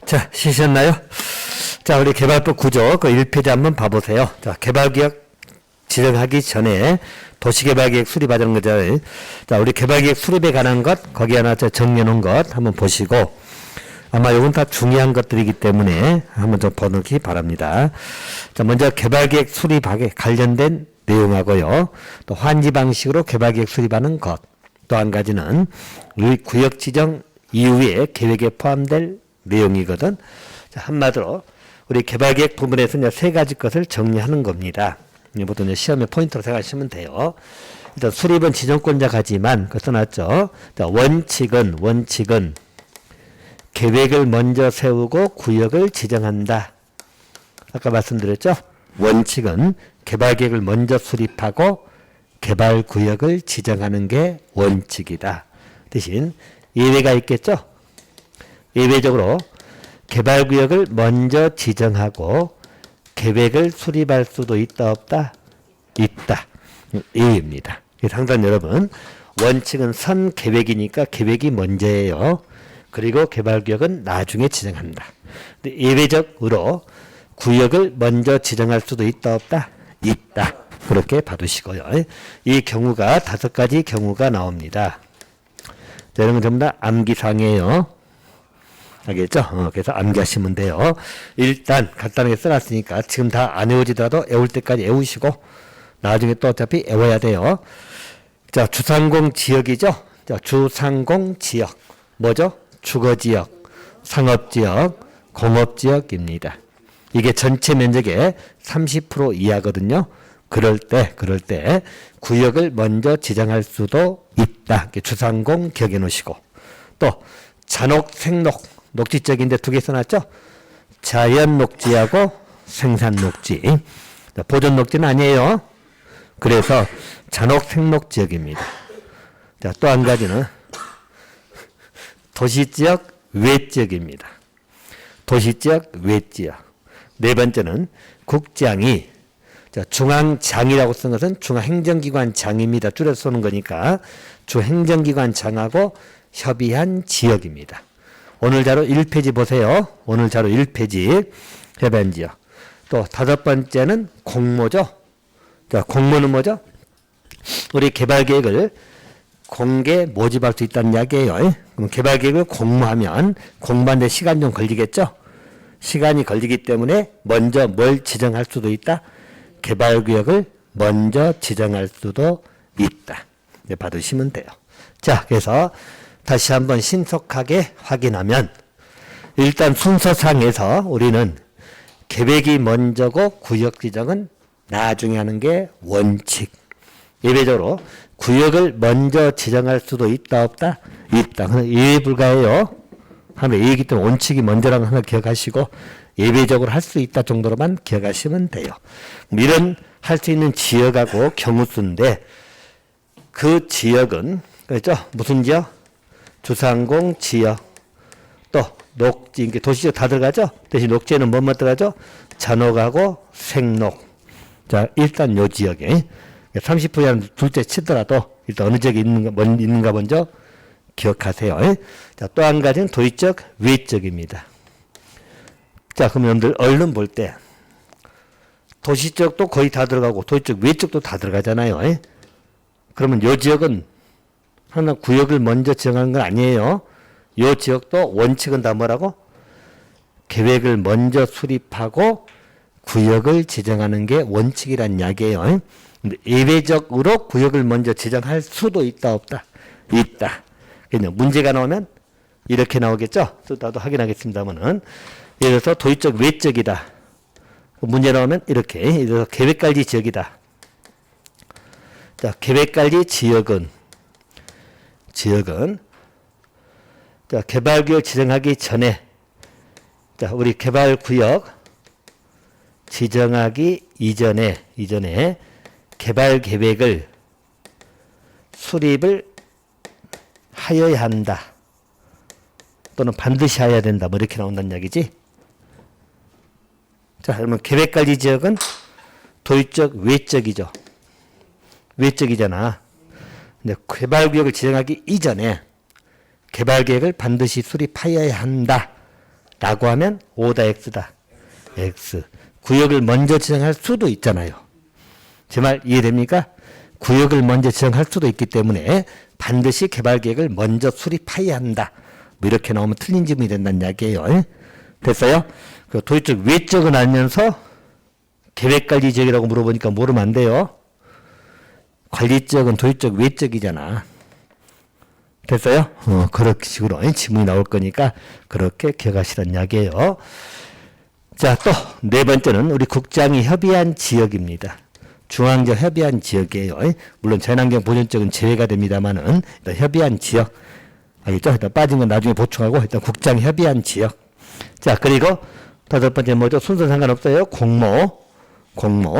자, 쉬셨나요? 자, 우리 개발법 구조 그 1페이지 한번 봐보세요. 자, 개발계획 지정하기 전에 도시개발계획 수립하자는 거죠. 자, 우리 개발계획 수립에 관한 것, 거기 하나 정리해놓은 것 한번 보시고, 아마 이건 다 중요한 것들이기 때문에 한번 좀 보기 바랍니다. 자, 먼저 개발계획 수립하게 관련된 내용하고요. 또 환지 방식으로 개발계획 수립하는 것. 또 한 가지는 우리 구역 지정 이후에 계획에 포함될 내용이거든. 자, 한마디로 우리 개발계획 부분에서 이제 세 가지 것을 정리하는 겁니다. 이것도 이제 시험의 포인트로 생각하시면 돼요. 일단 수립은 지정권자가 하지만 그거 써놨죠. 자, 원칙은 계획을 먼저 세우고 구역을 지정한다. 아까 말씀드렸죠? 원칙은 개발계획을 먼저 수립하고 개발구역을 지정하는 게 원칙이다. 대신 예외가 있겠죠? 예외적으로 개발구역을 먼저 지정하고 계획을 수립할 수도 있다 없다? 있다. 예외입니다. 그래서 항상 여러분 원칙은 선 계획이니까 계획이 먼저예요. 그리고 개발구역은 나중에 지정한다. 근데 예외적으로 구역을 먼저 지정할 수도 있다 없다? 있다. 그렇게 봐두시고요. 이 경우가 5가지 경우가 나옵니다. 자, 이런 건 전부 다 암기사항이에요. 알겠죠? 그래서 암기하시면 돼요. 일단 간단하게 써놨으니까 지금 다 안 외우지더라도 외울 때까지 외우시고 나중에 또 어차피 외워야 돼요. 자, 주상공 지역이죠? 자, 주상공 지역. 뭐죠? 주거지역, 상업지역, 공업지역입니다. 이게 전체 면적의 30% 이하거든요. 그럴 때 구역을 먼저 지정할 수도 있다. 주상공 기억해 놓으시고. 또 잔혹, 생녹, 녹지적인데 두 개 써놨죠? 자연 녹지하고 생산 녹지. 보존 녹지는 아니에요. 그래서 잔혹, 생녹 지역입니다. 자, 또 한 가지는 도시지역, 외지역입니다. 도시지역, 외지역. 네 번째는 국장이 중앙장이라고 쓴 것은 중앙행정기관 장입니다. 줄여서 쓰는 거니까 주행정기관 장하고 협의한 지역입니다. 오늘 자료 1페이지 보세요. 오늘 자료 1페이지 협의한 지역. 또 5번째는 공모죠. 자, 공모는 뭐죠? 우리 개발계획을 공개 모집할 수 있다는 이야기예요. 그럼 개발계획을 공모하면 공부하는데 시간 좀 걸리겠죠? 시간이 걸리기 때문에 먼저 뭘 지정할 수도 있다? 개발구역을 먼저 지정할 수도 있다. 네, 받으시면 돼요. 자, 그래서 다시 한번 신속하게 확인하면 일단 순서상에서 우리는 계획이 먼저고 구역 지정은 나중에 하는 게 원칙. 예외적으로 구역을 먼저 지정할 수도 있다 없다? 있다. 예외 불가해요. 하면 예외이기 때문에 원칙이 먼저라는 걸 기억하시고 예외적으로 할 수 있다 정도로만 기억하시면 돼요. 이런 할 수 있는 지역하고 경우수인데 그 지역은 그렇죠? 무슨 지역? 주상공 지역. 또 녹지, 도시지역 다 들어가죠? 대신 녹지에는 뭐뭐 들어가죠? 잔혹하고 생녹. 자, 일단 요 지역에 30%는 둘째 치더라도 일단 어느 지역에 있는가 먼저 기억하세요. 자, 또 한 가지는 도시적, 외적입니다. 자, 그럼 여러분들 얼른 볼 때 도시적도 거의 다 들어가고 도시적, 외적도 다 들어가잖아요. 그러면 요 지역은 하나 구역을 먼저 지정하는 건 아니에요. 요 지역도 원칙은 다 뭐라고? 계획을 먼저 수립하고 구역을 지정하는 게 원칙이란 이야기예요. 근데 예외적으로 구역을 먼저 지정할 수도 있다 없다? 있다. 그냥 문제가 나오면 이렇게 나오겠죠? 나도 확인하겠습니다만은 예를 들어서 도시적 외적이다. 문제 나오면 이렇게 예를 들어서 계획관리 지역이다. 자, 계획관리 지역은 자, 개발구역 지정하기 전에 자, 우리 개발구역 지정하기 이전에 개발계획을 수립을 하여야 한다. 또는 반드시 해야 된다. 뭐 이렇게 나온다는 이야기지. 자, 그러면 계획관리 지역은 도시적, 외적이죠. 외적이잖아. 근데 개발구역을 지정하기 이전에 개발계획을 반드시 수립하여야 한다. 라고 하면 O다 X다. X. 구역을 먼저 지정할 수도 있잖아요. 제 말 이해됩니까? 구역을 먼저 지정할 수도 있기 때문에 반드시 개발계획을 먼저 수립해야 한다. 뭐 이렇게 나오면 틀린 질문이 된다는 이야기예요. 됐어요? 그 도의적 외적은 알면서 계획관리 지역이라고 물어보니까 모르면 안 돼요. 관리지역은 도의적 외적이잖아. 됐어요? 그런 식으로 지문이 나올 거니까 그렇게 기억하시란 이야기예요. 자, 또 네 번째는 우리 국장이 협의한 지역입니다. 중앙적 협의한 지역이에요. 물론 자연환경 보존적은 제외가 됩니다만은 일단 협의한 지역. 알겠죠? 일단 빠진 건 나중에 보충하고 일단 국장 협의한 지역. 자, 그리고 다섯 번째 뭐죠? 순서 상관없어요. 공모.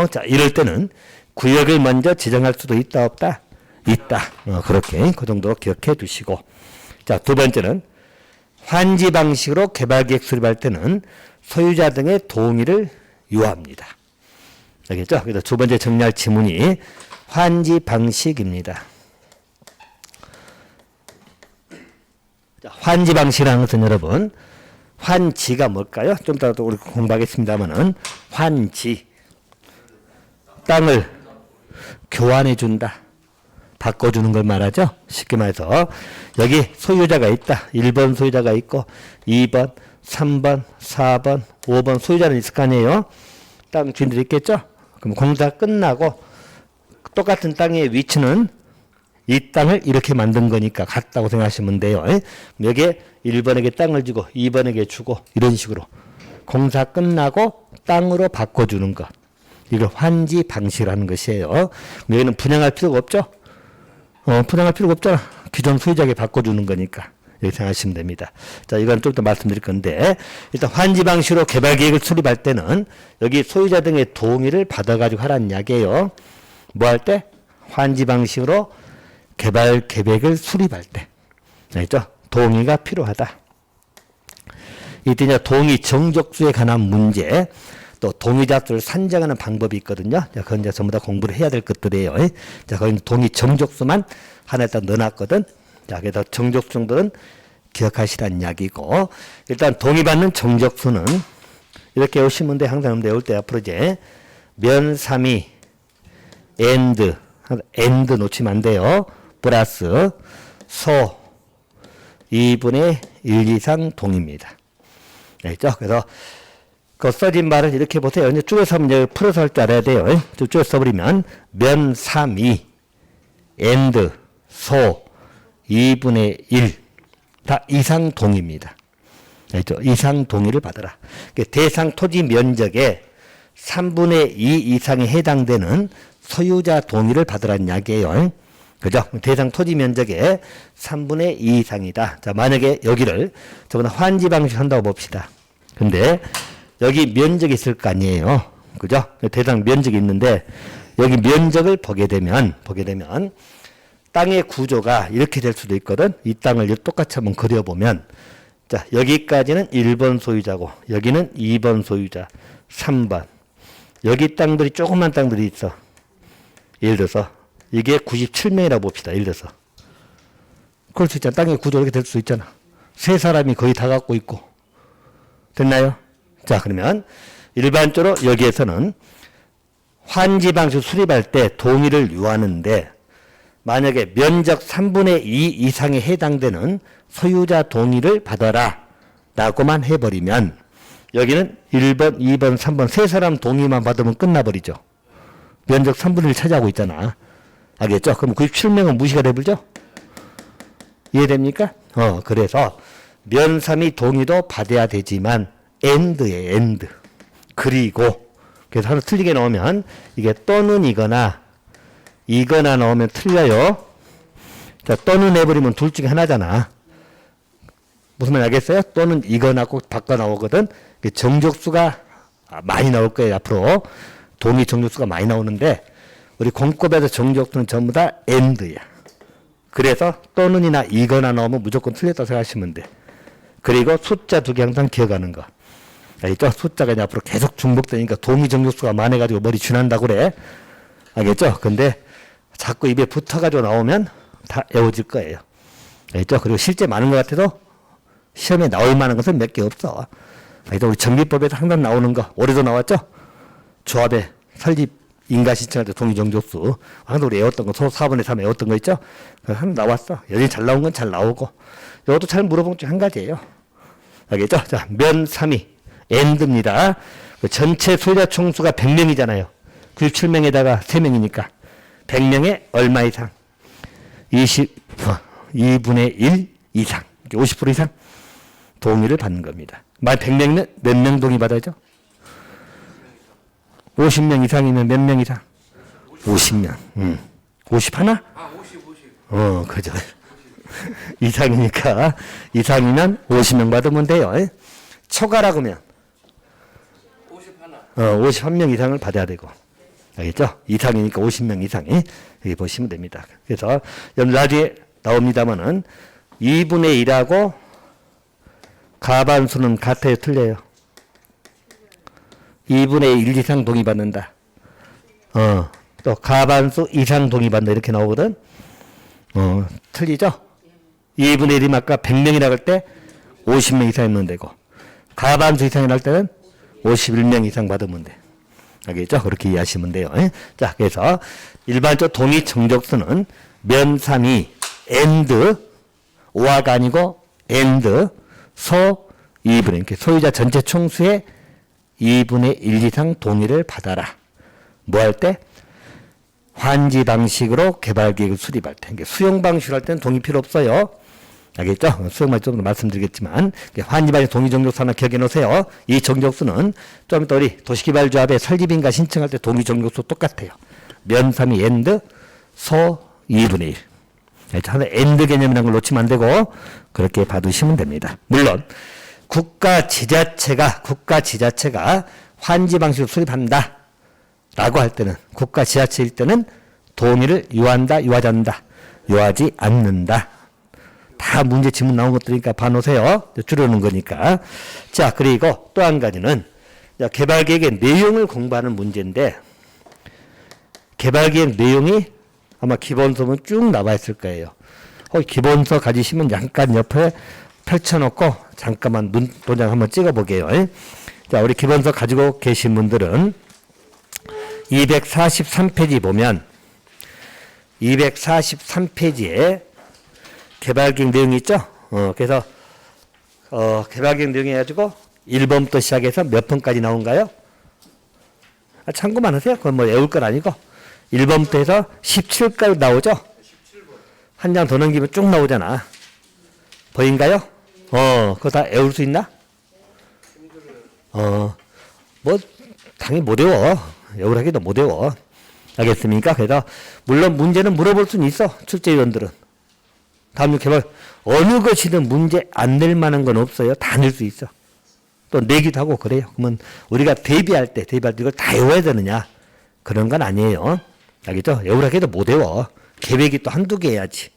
자, 이럴 때는 구역을 먼저 지정할 수도 있다, 없다? 있다. 그렇게 그 정도 기억해 두시고. 자, 두 번째는 환지 방식으로 개발계획 수립할 때는 소유자 등의 동의를 요합니다. 알겠죠? 그래서 두 번째 정리할 지문이 환지 방식입니다. 자, 환지 방식이라는 것은 여러분, 환지가 뭘까요? 좀 이따 우리 공부하겠습니다만은, 환지. 땅을 교환해 준다. 바꿔주는 걸 말하죠. 쉽게 말해서 여기 소유자가 있다. 1번 소유자가 있고 2번, 3번, 4번, 5번 소유자는 있을 거 아니에요. 땅 주인들이 있겠죠. 그럼 공사 끝나고 똑같은 땅의 위치는 이 땅을 이렇게 만든 거니까 같다고 생각하시면 돼요. 여기에 1번에게 땅을 주고 2번에게 주고 이런 식으로 공사 끝나고 땅으로 바꿔주는 것. 이걸 환지 방식이라는 것이에요. 여기는 분양할 필요가 없죠. 분양할 필요가 없잖아. 기존 소유자에게 바꿔주는 거니까. 이렇게 생각하시면 됩니다. 자, 이건 좀 더 말씀드릴 건데, 일단 환지 방식으로 개발 계획을 수립할 때는 여기 소유자 등의 동의를 받아가지고 하라는 이야기예요. 뭐 할 때? 환지 방식으로 개발 계획을 수립할 때. 알겠죠? 동의가 필요하다. 이때 이제 동의 정족수에 관한 문제, 또 동의자 수를 산정하는 방법이 있거든요. 자, 그건 이제 전부 다 공부를 해야 될 것들이에요. 자, 거기 동의 정족수만 하나에다 넣어놨거든. 자, 그래서 정족수 정도는 기억하시라는 이야기고, 일단 동의받는 정족수는 이렇게 오시면 돼. 항상 외울 때 앞으로 이제 면 3이 and 놓치면 안 돼요. 플러스 소 2분의 1 이상 동입니다. 알겠죠? 그래서 그 써진 말을 이렇게 보세요. 이제 줄여서 이제 풀어서 할 줄 알아야 돼요. 줄여서 써버리면 면 3이 and 소 2분의 1 다 이상 동입니다. 알죠? 이상 동의를 받아라. 대상 토지 면적의 3분의 2 이상에 해당되는 소유자 동의를 받으라는 이야기예요. 그죠? 대상 토지 면적의 3분의 2 이상이다. 자, 만약에 여기를 저번에 환지 방식 한다고 봅시다. 근데 여기 면적이 있을 거 아니에요. 그죠? 대상 면적이 있는데 여기 면적을 보게 되면 땅의 구조가 이렇게 될 수도 있거든. 이 땅을 똑같이 한번 그려보면 자, 여기까지는 1번 소유자고 여기는 2번 소유자 3번 여기 땅들이 조그만 땅들이 있어. 예를 들어서 이게 97명이라고 봅시다. 예를 들어서 그럴 수 있잖아. 땅의 구조 이렇게 될 수 있잖아. 세 사람이 거의 다 갖고 있고 됐나요? 자, 그러면 일반적으로 여기에서는 환지 방식 수립할 때 동의를 요하는데 만약에 면적 3분의 2 이상에 해당되는 소유자 동의를 받아라 라고만 해버리면 여기는 1번, 2번, 3번 세 사람 동의만 받으면 끝나버리죠. 면적 3분의 1 차지하고 있잖아. 알겠죠? 그럼 97명은 무시가 돼버리죠? 이해됩니까? 그래서 면 3이 동의도 받아야 되지만 and에 and 그리고 그래서 하나 틀리게 넣으면 이게 또는 이거나 넣으면 틀려요. 자, 또는 해버리면 둘 중에 하나잖아. 무슨 말 알겠어요? 또는 이거나 꼭 바꿔 나오거든. 정족수가 많이 나올 거예요. 앞으로 동의 정족수가 많이 나오는데 우리 공법에서 정족수는 전부 다 and야. 그래서 또는이나 이거나 넣으면 무조건 틀렸다고 생각하시면 돼. 그리고 숫자 두 개 항상 기억하는 거. 알겠죠? 숫자가 이제 앞으로 계속 중복되니까 동의 정족수가 많아가지고 머리 쥐난다고 그래. 알겠죠? 근데 자꾸 입에 붙어가지고 나오면 다 외워질 거예요. 알겠죠? 그리고 실제 많은 것 같아도 시험에 나올 만한 것은 몇 개 없어. 그래서 우리 정비법에서 항상 나오는 거, 올해도 나왔죠? 조합의 설립 인가 신청할 때 동의 정족수. 항상 우리 외웠던 거, 소 4분의 3 외웠던 거 있죠? 항상 나왔어. 여전히 잘 나온 건 잘 나오고. 이것도 잘 물어본 중 한 가지예요. 알겠죠? 자, 면 3위. AND입니다. 그 전체 소유자 총수가 100명이잖아요. 97명에다가 3명이니까. 100명에 얼마 이상? 2분의 1 이상. 50% 이상 동의를 받는 겁니다. 만약 100명이면 몇 명 동의 받아야죠? 50명 이상이면 몇 명 이상? 50명. 50 하나? 50. 그죠. 이상이니까, 이상이면 50명 받으면 돼요. 초과라고 하면? 51명 이상을 받아야 되고. 알겠죠? 이상이니까 50명 이상이. 여기 보시면 됩니다. 그래서, 나중에 나옵니다만은, 2분의 1하고 가반수는 같아요, 틀려요? 2분의 1 이상 동의받는다. 또 가반수 이상 동의받는다. 이렇게 나오거든. 틀리죠? 2분의 1이면 아까 100명이라고 할 때 50명 이상이면 되고, 가반수 이상이라고 할 때는 51명 이상 받으면 돼. 알겠죠? 그렇게 이해하시면 돼요. 자, 그래서 일반적 동의 정족수는 면 3이 AND, 오화가 아니고 AND, 소 2분의, 이렇게 소유자 전체 총수의 2분의 1 이상 동의를 받아라. 뭐 할 때? 환지 방식으로 개발 계획을 수립할 때. 수용 방식으로 할 때는 동의 필요 없어요. 알겠죠? 수용 방식 좀 말씀드리겠지만, 환지 방식 동의 정족수 하나 기억해 놓으세요. 이 정족수는 좀 이따 우리 도시개발조합에 설립인가 신청할 때 동의 정족수 똑같아요. 면 3이 AND, 소 2분의 1. 하나 AND 개념이라는 걸 놓치면 안 되고, 그렇게 받으시면 됩니다. 물론, 국가 지자체가 환지 방식을 수립한다 라고 할 때는, 국가 지자체일 때는 동의를 요한다, 요하지 않는다, 요하지 않는다. 다 문제 지문 나온 것들이니까 봐놓으세요. 줄여놓은 거니까. 자, 그리고 또 한 가지는 개발계획의 내용을 공부하는 문제인데, 개발계획 내용이 아마 기본서는 쭉 나와 있을 거예요. 기본서 가지시면 잠깐 옆에 펼쳐놓고 잠깐만 도장 한번 찍어보게요. 자, 우리 기본서 가지고 계신 분들은 243페이지 보면 243페이지에 개발계획 내용이 있죠. 그래서 개발계획 내용이 해가지고 1번부터 시작해서 몇 번까지 나온가요? 참고만 하세요. 그건 뭐 외울 건 아니고 1번부터 해서 17까지 나오죠. 한 장 더 넘기면 쭉 나오잖아. 보인가요? 그거 다 외울 수 있나? 뭐 당연히 못 외워. 외우라기도 못 외워. 알겠습니까? 그래서 물론 문제는 물어볼 수는 있어. 출제위원들은. 다음 개발 어느 것이든 문제 안 낼 만한 건 없어요. 다 낼 수 있어. 또 내기도 하고 그래요. 그러면 우리가 대비할 때 이걸 다 외워야 되느냐? 그런 건 아니에요. 알겠죠? 외우라기도 못 외워. 계획이 또 한두 개 해야지.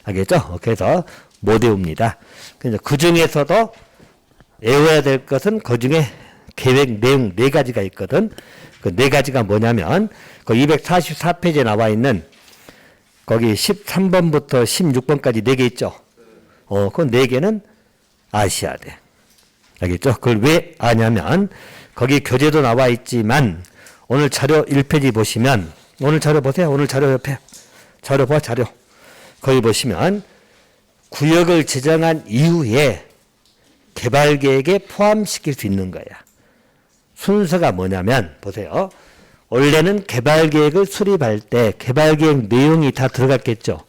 알겠죠? 그래서 못 외웁니다. 그래서 그 중에서도 외워야 될 것은 그 중에 계획 내용 4가지가 있거든. 그 4가지가 뭐냐면 그 244페이지에 나와 있는 거기 13번부터 16번까지 4개 있죠. 그 4개는 아셔야 돼. 알겠죠? 그걸 왜 아냐면 거기 교재도 나와 있지만 오늘 자료 1페이지 보시면 오늘 자료 보세요. 오늘 자료 옆에 자료 봐. 자료. 거기 보시면 구역을 지정한 이후에 개발계획에 포함시킬 수 있는 거야. 순서가 뭐냐면 보세요. 원래는 개발계획을 수립할 때 개발계획 내용이 다 들어갔겠죠.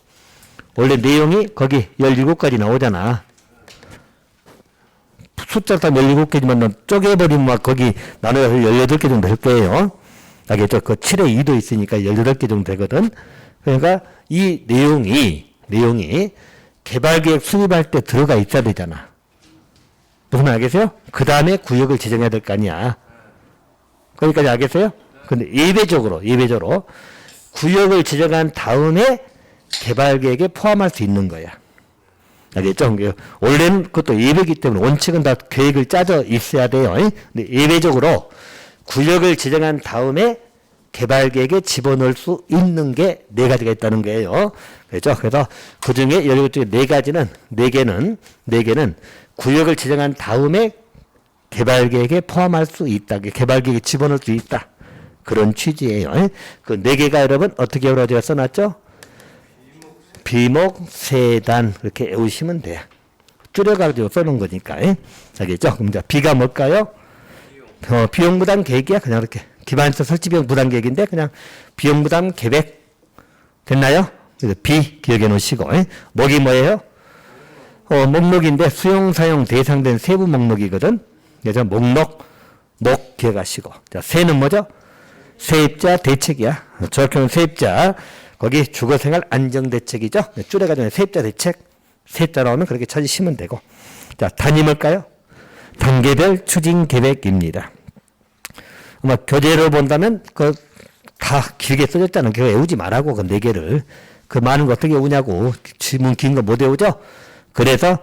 원래 내용이 거기 17가지 나오잖아. 숫자 딱 17개지만 쪼개버리면 막 거기 나눠서 18개 정도 될 거예요. 알겠죠? 그 7에 2도 있으니까 18개 정도 되거든. 그러니까 이 내용이 개발계획 수립할 때 들어가 있어야 되잖아. 무슨 말 알겠어요? 그 다음에 구역을 지정해야 될 거 아니야. 거기까지 알겠어요? 근데 예외적으로 구역을 지정한 다음에 개발계획에 포함할 수 있는 거야. 알겠죠? 원래는 그것도 예외이기 때문에 원칙은 다 계획을 짜져 있어야 돼요. 근데 예외적으로 구역을 지정한 다음에 개발계획에 집어넣을 수 있는 게 네 가지가 있다는 거예요. 그렇죠? 그래서 그 중에 여기 중에 네 개는 구역을 지정한 다음에 개발계획에 포함할 수 있다. 개발계획에 집어넣을 수 있다. 그런 취지예요. 그 네 개가 여러분 어떻게 여러분가 써놨죠? 비목, 세단 이렇게 외우시면 돼요. 줄여가지고 써놓은 거니까. 알겠죠? 그럼 이제 B가 뭘까요? 비용 부담 계획이야. 그냥 이렇게 기반서 설치 비용 부담 계획인데 그냥 비용 부담 계획 됐나요? 그래서 B 기억해 놓으시고. 목이 뭐예요? 목록인데 수용 사용 대상된 세부 목록이거든. 그래서 목록 기억하시고. 자, 세는 뭐죠? 세입자 대책이야. 정확히 하면 세입자. 거기 주거생활 안정대책이죠. 줄여가지고 세입자 대책. 세입자 나오면 그렇게 찾으시면 되고. 자, 단위 뭘까요? 단계별 추진 계획입니다. 교재로 본다면 다 길게 써졌다는 거 외우지 말라고 그 네 개를. 그 많은 거 어떻게 외우냐고. 질문 긴 거 못 외우죠? 그래서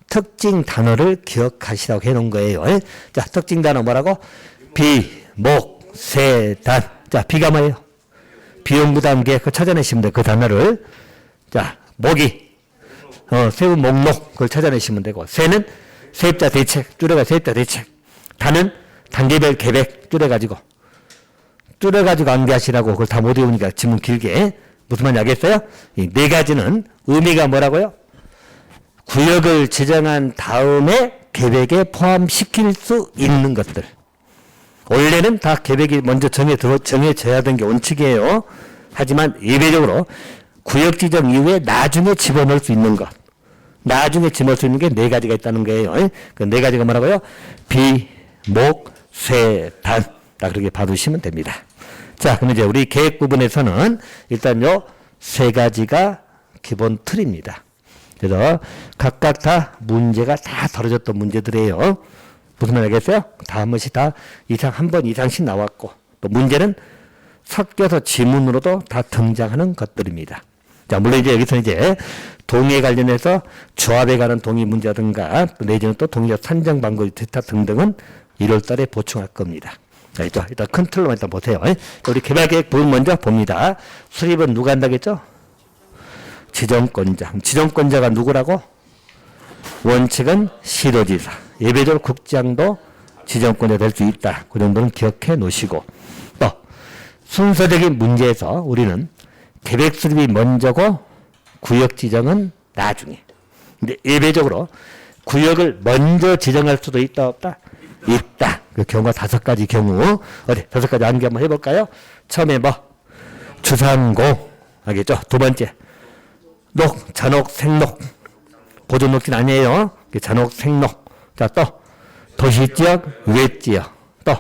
특징 단어를 기억하시라고 해놓은 거예요. 자, 특징 단어 뭐라고? 비, 목, 세, 단. 자, 비가 뭐예요? 비용 부담 계획 그 찾아내시면 돼요. 그 단어를. 자, 목이 세부 목록 그걸 찾아내시면 되고. 세는 세입자 대책 줄여가 세입자 대책. 단은 단계별 계획 줄여가지고 암기하시라고 그걸 다 못 외우니까 지문 길게. 무슨 말인지 알겠어요? 이 네 가지는 의미가 뭐라고요? 구역을 지정한 다음에 계획에 포함시킬 수 있는 것들. 원래는 다 계획이 먼저 정해져야 되는 게 원칙이에요. 하지만 예외적으로 구역 지정 이후에 나중에 집어넣을 수 있는 것. 나중에 집어넣을 수 있는 게 네 가지가 있다는 거예요. 그 네 가지가 뭐라고요? 비, 목, 세, 단. 딱 그렇게 봐두시면 됩니다. 자, 그럼 이제 우리 계획 부분에서는 일단 요 세 가지가 기본 틀입니다. 그래서 각각 다 문제가 다 다뤄졌던 문제들이에요. 무슨 말 알겠어요? 다 한 번씩 한 번 이상씩 나왔고, 또 문제는 섞여서 지문으로도 다 등장하는 것들입니다. 자, 물론 이제 여기서 이제 동의에 관련해서 조합에 관한 동의 문제라든가, 내지는 또 동의자 산정 방법이 됐다 등등은 1월 달에 보충할 겁니다. 알겠죠? 일단 큰 틀로만 일단 보세요. 우리 개발계획 부분 먼저 봅니다. 수립은 누가 한다겠죠? 지정권자. 지정권자가 누구라고? 원칙은 시도지사. 예배적으로 국장도 지정권자 될 수 있다. 그 정도는 기억해 놓으시고. 또 순서적인 문제에서 우리는 계획 수립이 먼저고 구역 지정은 나중에. 근데 예배적으로 구역을 먼저 지정할 수도 있다 없다? 있다. 그 경우가 5가지 경우. 어디 5가지 암기 한번 해볼까요? 처음에 주상고. 알겠죠? 두 번째 녹, 잔혹, 생록. 보존녹지는 아니에요. 잔혹, 생록. 자, 또 도시지역, 외지역. 또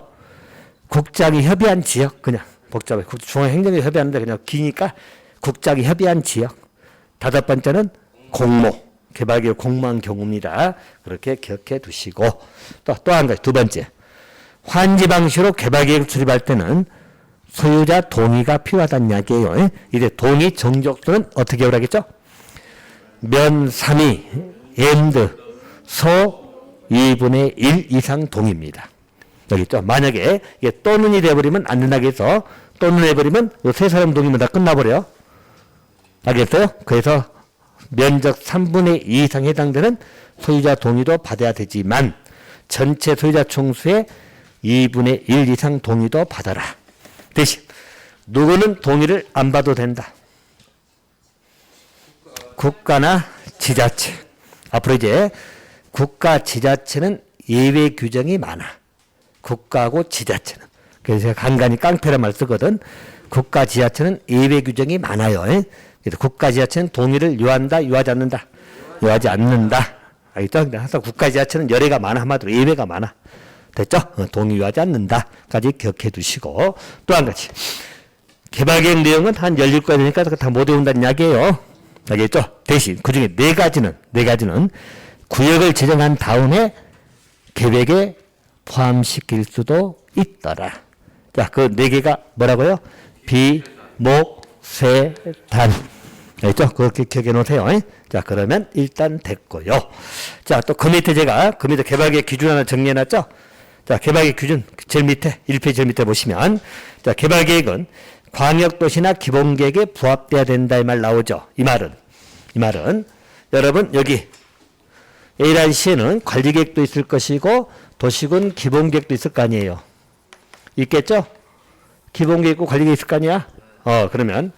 국장이 협의한 지역. 그냥 복잡해. 중앙행정이 협의하는데 그냥 기니까 국장이 협의한 지역. 5번째는 공모. 개발계획 공모한 경우입니다. 그렇게 기억해 두시고. 또 한 가지. 2번째. 환지 방식으로 개발계획 수립할 때는 소유자 동의가 필요하다는 이야기예요. 이제 동의 정족수는 어떻게 하라겠죠? 면 3위, 엔드, 소 2분의 1 이상 동의입니다. 알겠죠? 만약에 이게 또는이 되어버리면 안 된다고 해서 또는 해버리면 세 사람 동의면 다 끝나버려요. 알겠어요? 그래서 면적 3분의 2 이상 해당되는 소유자 동의도 받아야 되지만 전체 소유자 총수의 2분의 1 이상 동의도 받아라. 대신 누구는 동의를 안 받아도 된다. 국가나 지자체. 앞으로 이제 국가 지자체는 예외 규정이 많아. 국가하고 지자체는. 그래서 제가 간간히 깡패란 말 쓰거든. 국가 지자체는 예외 규정이 많아요. 그래서 국가 지자체는 동의를 요한다, 요하지 않는다. 요하지 않는다. 알겠죠? 근데 항상 국가 지자체는 열애가 많아. 한마디로 예외가 많아. 됐죠? 동의 요하지 않는다까지 기억해 두시고. 또 한 가지. 개발계획 내용은 한 17가지 되니까 다 못 외운다는 이야기예요. 알겠죠? 대신 그 중에 네 가지는 구역을 지정한 다음에 계획에 포함시킬 수도 있더라. 자, 그 네 개가 뭐라고요? 비, 목, 세, 단. 알겠죠? 그렇게 기억해 놓으세요. 자, 그러면 일단 됐고요. 자, 또 그 밑에 제가 그 밑에 개발계획 기준 하나 정리해 놨죠? 자, 개발계획 규준 제일 밑에 1페이지 제일 밑에 보시면 자, 개발계획은 광역도시나 기본계획에 부합돼야 된다 이 말 나오죠. 이 말은 여러분 여기 A라는 시에는 관리계획도 있을 것이고 도시군 기본계획도 있을 거 아니에요. 있겠죠? 기본계획 있고 관리계획 있을 거 아니야? 그러면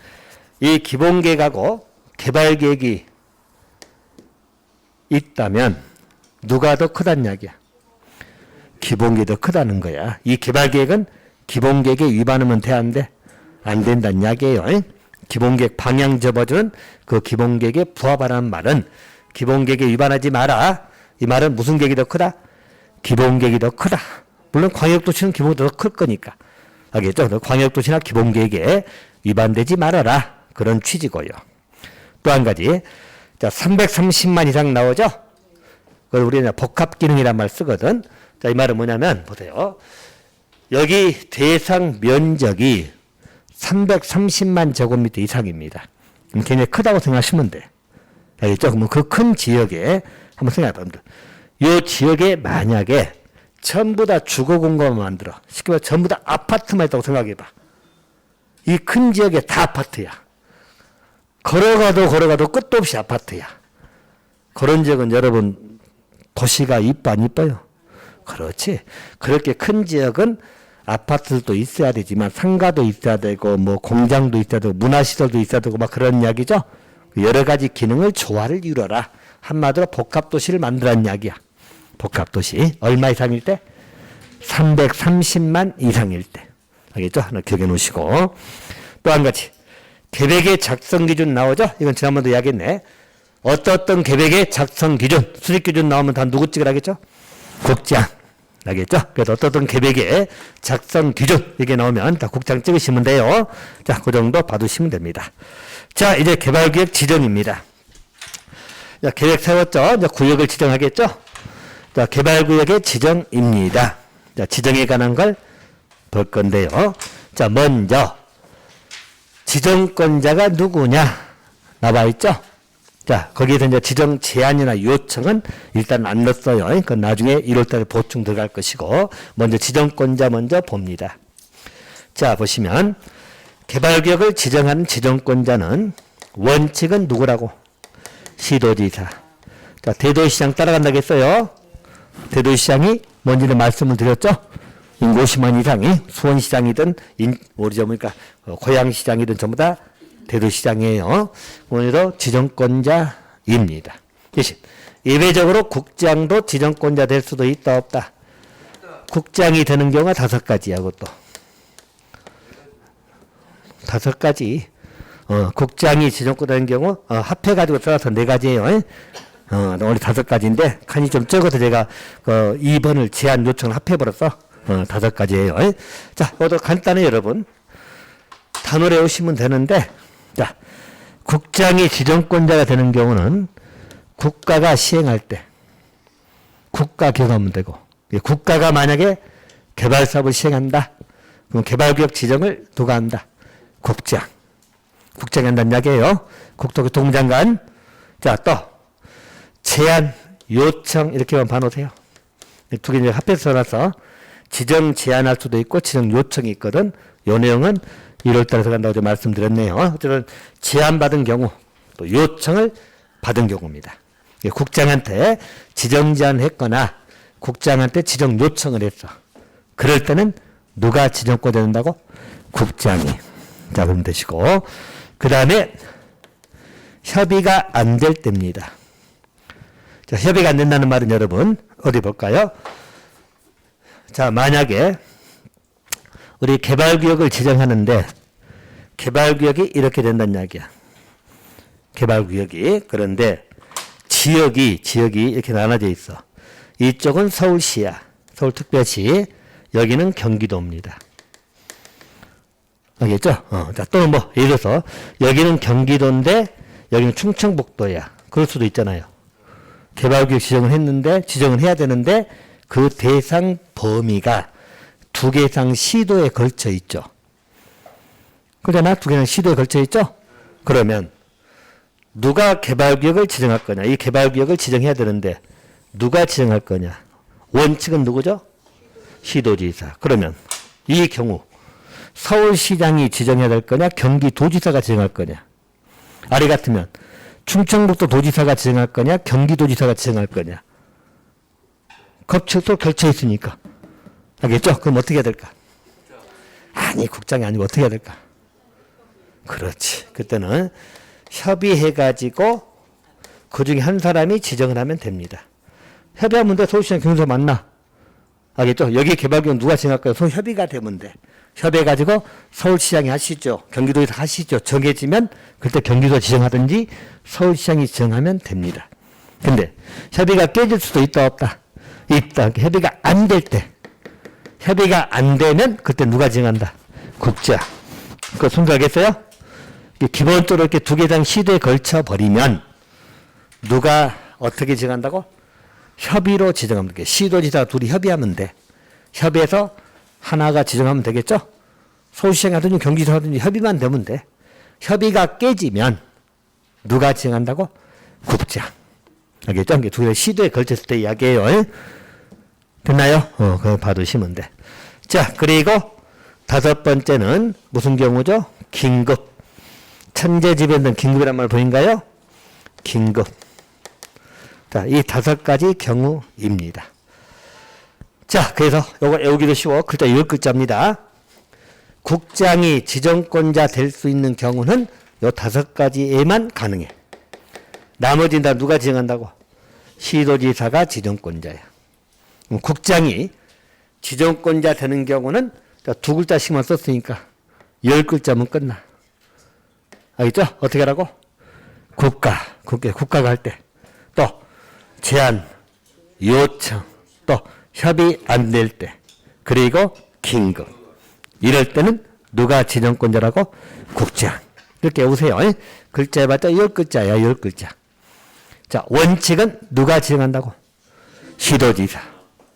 이 기본계획하고 개발계획이 있다면 누가 더 크다는 이야기야? 기본계획이 더 크다는 거야. 이 개발계획은 기본계획에 위반하면 돼, 안 돼? 안 된다는 이야기예요. 기본계획 방향 접어주는 그 기본계획에 부합하라는 말은 기본계획에 위반하지 마라. 이 말은 무슨 계획이 더 크다? 기본계획이 더 크다. 물론 광역도시는 기본계획이 더 클 거니까. 알겠죠? 광역도시나 기본계획에 위반되지 말아라. 그런 취지고요. 또 한 가지. 자, 330만 이상 나오죠? 그걸 우리는 복합기능이란 말 쓰거든. 자, 이 말은 뭐냐면, 보세요. 여기 대상 면적이 330만 제곱미터 이상입니다. 그럼 굉장히 크다고 생각하시면 돼. 알겠죠? 그럼 그 큰 지역에 한번 생각해 봅니다. 이 지역에 만약에 전부 다 주거 공간만 만들어. 쉽게 말해 전부 다 아파트만 있다고 생각해 봐. 이 큰 지역에 다 아파트야. 걸어가도 끝도 없이 아파트야. 그런 지역은 여러분 도시가 이뻐 안 이뻐요? 그렇지. 그렇게 큰 지역은 아파트도 있어야 되지만 상가도 있어야 되고 뭐 공장도 있어야 되고 문화시설도 있어야 되고 막 그런 이야기죠. 여러 가지 기능을 조화를 이루어라. 한마디로 복합도시를 만들라는 이야기야. 복합도시. 얼마 이상일 때? 330만 이상일 때. 알겠죠? 하나 기억해 놓으시고. 또 한 가지. 계획의 작성 기준 나오죠? 이건 지난번도 이야기했네. 어떤 계획의 작성 기준, 수립 기준 나오면 다 누구 찍으라겠죠? 국장. 알겠죠? 그래서 어떤 계획의 작성 기준 이게 나오면 다 국장 찍으시면 돼요. 자, 그 정도 봐두시면 됩니다. 자, 이제 개발구역 지정입니다. 자, 계획 세웠죠? 이제 구역을 지정하겠죠? 자, 개발구역의 지정입니다. 자, 지정에 관한 걸 볼 건데요. 자, 먼저 지정권자가 누구냐 나와 있죠? 자, 거기에서 이제 지정 제안이나 요청은 일단 안 넣었어요. 그건 나중에 1월달에 보충 들어갈 것이고, 먼저 지정권자 먼저 봅니다. 자, 보시면 개발구역을 지정하는 지정권자는 원칙은 누구라고? 시도지사. 자, 대도시장 따라간다고 했어요. 대도시장이 뭔지는 말씀을 드렸죠? 인구 50만 이상이 수원시장이든 우리 그러니까 고양시장이든 전부 다 대도시장이에요. 오늘도 지정권자입니다. 대신 예외적으로 국장도 지정권자 될 수도 있다 없다. 국장이 되는 경우가 5가지야. 그것도 5가지. 국장이 지정권자 되는 경우 합해가지고 써서 4가지예요. 오늘 5가지인데 칸이 좀 적어서 제가 2번을 제안 요청을 합해버렸어. 5가지예요. 자, 이것도 간단해 여러분. 단어를 외우시면 되는데, 자, 국장이 지정권자가 되는 경우는 국가가 시행할 때 국가 기억하면 되고, 국가가 만약에 개발 사업을 시행한다. 그럼 개발구역 지정을 누가 한다? 국장. 국장이 한다는 이야기예요. 국토교통장관. 자, 또 제안, 요청 이렇게만 봐놓으세요. 두 개 이제 합해서 써놔서 지정 제안할 수도 있고 지정 요청이 있거든. 요 내용은 1월달에 들어간다고 말씀드렸네요. 어쨌든 제안받은 경우 또 요청을 받은 경우입니다. 국장한테 지정 제안했거나 국장한테 지정 요청을 했어. 그럴 때는 누가 지정권자 된다고? 국장이. 자, 그럼 되시고, 그 다음에 협의가 안 될 때입니다. 자, 협의가 안 된다는 말은 여러분 어디 볼까요? 자, 만약에 우리 개발구역을 지정하는데 개발구역이 이렇게 된다는 이야기야. 개발구역이. 그런데 지역이 이렇게 나눠져 있어. 이쪽은 서울시야. 서울특별시. 여기는 경기도입니다. 알겠죠? 자, 또는 뭐 예를 들어서 여기는 경기도인데 여기는 충청북도야. 그럴 수도 있잖아요. 개발구역 지정을 했는데 지정을 해야 되는데 그 대상 범위가 2개 이상 시도에 걸쳐 있죠. 그러잖아. 2개 이상 시도에 걸쳐 있죠. 그러면 누가 개발구역을 지정할 거냐. 이 개발구역을 지정해야 되는데 누가 지정할 거냐. 원칙은 누구죠? 시도지사. 그러면 이 경우 서울시장이 지정해야 될 거냐, 경기도지사가 지정할 거냐. 아래 같으면 충청북도 도지사가 지정할 거냐, 경기도지사가 지정할 거냐. 겹쳐서 걸쳐 있으니까. 알겠죠? 그럼 어떻게 해야 될까? 아니, 국장이 아니고 어떻게 해야 될까? 그렇지. 그때는 협의해가지고 그 중에 한 사람이 지정을 하면 됩니다. 협의하면 돼. 서울시장 경기도지사 맞나? 알겠죠? 여기 개발기획 누가 지정할까요? 서로 협의가 되면 돼. 협의해가지고 서울시장이 하시죠. 경기도에서 하시죠. 정해지면 그때 경기도 지정하든지 서울시장이 지정하면 됩니다. 근데 협의가 깨질 수도 있다 없다? 있다. 협의가 안 될 때. 협의가 안 되면 그때 누가 지정한다? 국장. 그거 순서하겠어요? 기본적으로 이렇게 두 개당 시도에 걸쳐 버리면 누가 어떻게 지정한다고? 협의로 지정하면 돼. 시도지사 둘이 협의하면 돼. 협의해서 하나가 지정하면 되겠죠? 서울시장 하든지 경기도 하든지 협의만 되면 돼. 협의가 깨지면 누가 지정한다고? 국장. 알겠죠? 이게 두 개 시도에 걸쳤을 때 이야기예요. 됐나요? 그거 봐두시면 돼. 자, 그리고 다섯 번째는 무슨 경우죠? 긴급. 천재지변 긴급이란 말 보인가요? 긴급. 자, 이 다섯 가지 경우입니다. 자, 그래서 요거 외우기도 쉬워. 글자 10글자입니다. 국장이 지정권자 될 수 있는 경우는 요 다섯 가지에만 가능해. 나머지는 다 누가 지정한다고? 시도지사가 지정권자야. 국장이 지정권자 되는 경우는 두 글자씩만 썼으니까 10글자면 끝나. 알겠죠? 어떻게 하라고? 국가가 할 때. 또 제안, 요청, 또 협의 안 될 때, 그리고 긴급. 이럴 때는 누가 지정권자라고? 국장. 이렇게 외우세요. 글자 해봤자 10글자야, 10글자. 자, 원칙은 누가 지정한다고? 시도지사.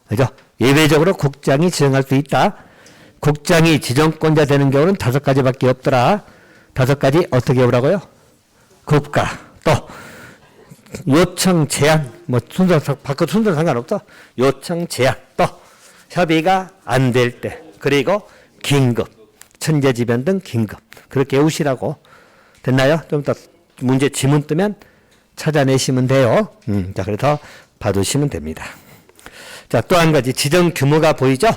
그죠? 예외적으로 국장이 지정할 수 있다. 국장이 지정권자 되는 경우는 다섯 가지밖에 없더라. 다섯 가지 어떻게 외우라고요? 국가. 또 요청, 제안, 뭐 순서 바꿔 순서 상관없어. 요청, 제안, 또 협의가 안 될 때, 그리고 긴급, 천재지변 등 긴급. 그렇게 외우시라고. 됐나요? 좀 더 문제 지문 뜨면 찾아내시면 돼요. 자, 그래서 봐두시면 됩니다. 자, 또 한 가지 지정 규모가 보이죠?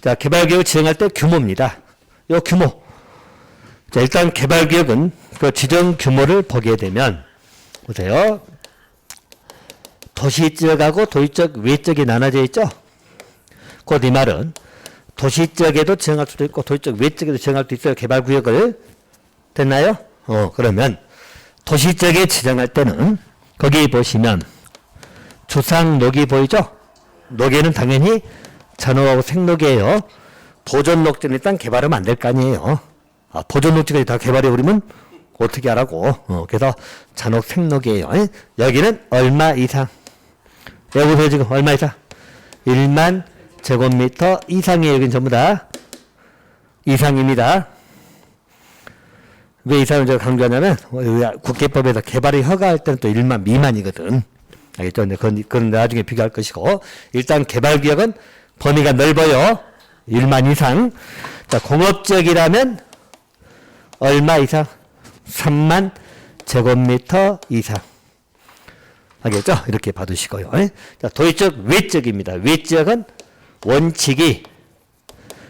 자, 개발계획 지정할 때 규모입니다. 요 규모. 자, 일단 개발계획은 그 지정 규모를 보게 되면 보세요. 도시적하고 도시적, 외적이 나눠져 있죠? 곧 이 말은 도시적에도 지정할 수도 있고 도시적, 외적에도 지정할 수도 있어요. 개발구역을. 됐나요? 그러면 도시적에 지정할 때는 거기 보시면 주상 녹이 보이죠? 녹에는 당연히 잔혹하고 생녹이에요. 보존 녹지는 일단 개발하면 안 될 거 아니에요. 보존 녹지까지 다 개발해버리면 어떻게 하라고. 그래서 잔혹 생녹이에요. 여기는 얼마 이상. 여기서 지금 얼마 이상? 1만 제곱미터 이상이에요. 여기는 전부 다 이상입니다. 왜 이상을 제가 강조하냐면 국계법에서 개발이 허가할 때는 또 1만 미만이거든. 알겠죠? 그건 나중에 비교할 것이고 일단 개발구역은 범위가 넓어요. 1만 이상. 자, 공업지역이라면 얼마 이상? 3만 제곱미터 이상. 알겠죠? 이렇게 봐두시고요. 자, 도시적, 외적입니다. 외적은 원칙이,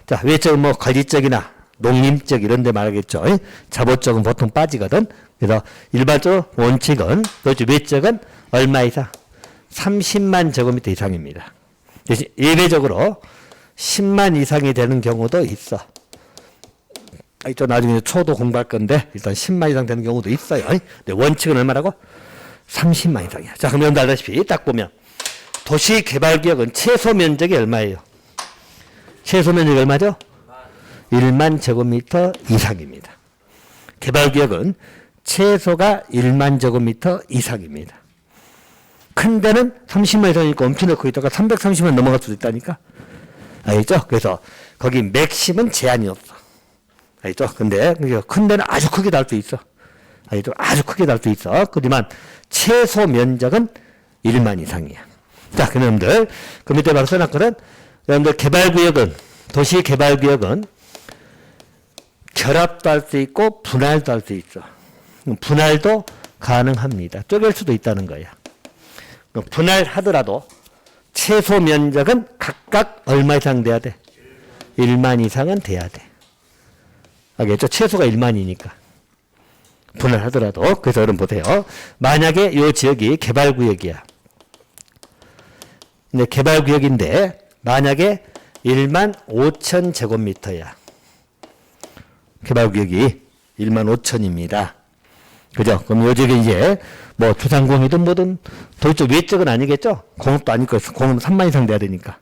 자, 외적은 뭐 관리적이나 농림적 이런 데 말하겠죠. 자보적은 보통 빠지거든. 그래서 일반적으로 원칙은, 도시적, 외적은 얼마 이상? 30만 제곱미터 이상입니다. 대신 예외적으로 10만 이상이 되는 경우도 있어. 또 나중에 초도 공부할 건데 일단 10만 이상 되는 경우도 있어요. 근데 원칙은 얼마라고? 30만 이상이야. 자, 그럼 여러분들 알다시피 딱 보면 도시개발구역은 최소 면적이 얼마예요? 최소 면적이 얼마죠? 1만 제곱미터 이상입니다. 개발구역은 최소가 1만 제곱미터 이상입니다. 큰 데는 30만 이상이니까 엄청 넓고 있다가 330만 넘어갈 수도 있다니까. 알겠죠? 그래서 거기 맥심은 제한이 없어. 알겠죠? 근데 큰 데는 아주 크게 달 수 있어. 알겠죠? 아주 크게 달 수 있어. 그렇지만 최소 면적은 1만 이상이야. 자, 그놈들 그 밑에 바로 써놨거든. 여러분들 개발구역은, 도시개발구역은 결합도 할 수 있고 분할도 할 수 있어. 분할도 가능합니다. 쪼갤 수도 있다는 거야. 분할하더라도 최소 면적은 각각 얼마 이상 돼야 돼? 1만 이상은 돼야 돼. 알겠죠? 최소가 1만이니까. 분할하더라도. 그래서 여러분 보세요. 만약에 이 지역이 개발구역이야. 근데 개발구역인데 만약에 1만 5천 제곱미터야. 개발구역이 1만 5천입니다. 그죠? 그럼 요 지역에 이제 뭐 주상공이든 뭐든 도시적 외적은 아니겠죠? 공업도 아닐 거예요. 공업 3만 이상 돼야 되니까.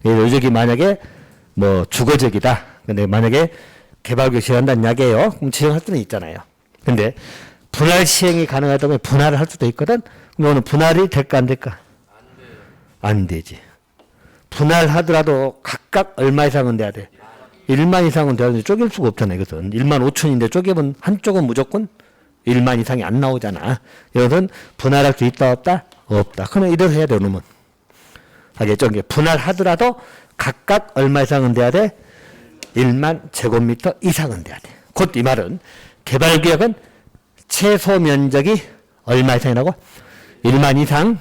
요 지역이 만약에 뭐 주거지역이다. 근데 만약에 개발구역 시행한다는 이야기예요. 그럼 지정할 수는 있잖아요. 근데 분할 시행이 가능하다면 분할을 할 수도 있거든. 그러면 분할이 될까 안 될까? 안 되지. 분할하더라도 각각 얼마 이상은 돼야 돼? 1만 이상은 돼야 되는데 쪼갤 수가 없잖아요. 이것은 1만 5천인데 쪼개면 한쪽은 무조건 1만 이상이 안 나오잖아. 이것은 분할할 수 있다 없다? 없다. 그러면 이래서 해야 돼. 놈은. 알겠죠? 분할하더라도 각각 얼마 이상은 돼야 돼? 1만 제곱미터 이상은 돼야 돼. 곧 이 말은 개발구역은 최소 면적이 얼마 이상이라고? 1만 이상.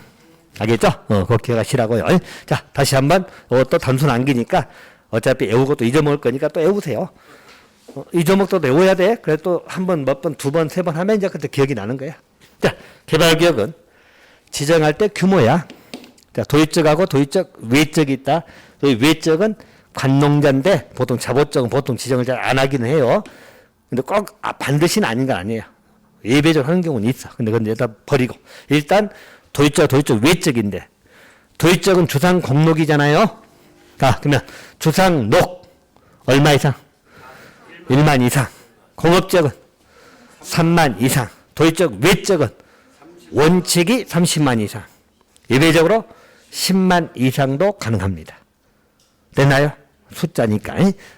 알겠죠? 그거 기억하시라고요. 자, 다시 한번 또 단순 암기니까 어차피 외우고 또 잊어먹을 거니까 또 외우세요. 잊어먹도 외워야 돼. 그래 또 한 번, 몇 번, 두 번, 세 번 하면 이제 그때 기억이 나는 거야. 자, 개발구역은 지정할 때 규모야. 자, 도시적하고 도시적 외적이 있다. 외적은 관농자인데 보통 자보적은 보통 지정을 잘 안 하기는 해요. 근데 꼭 반드시는 아닌 건 아니에요. 예배적으로 하는 경우는 있어. 근데 그건 이제 다 버리고. 일단 도시적 외적인데 도시적은 주상 공록이잖아요. 자, 그러면 주상 녹 얼마 이상? 1만 이상. 공업적은 3만 이상. 도시적 외적은 원칙이 30만 이상. 예외적으로 10만 이상도 가능합니다. 됐나요? 숫자니까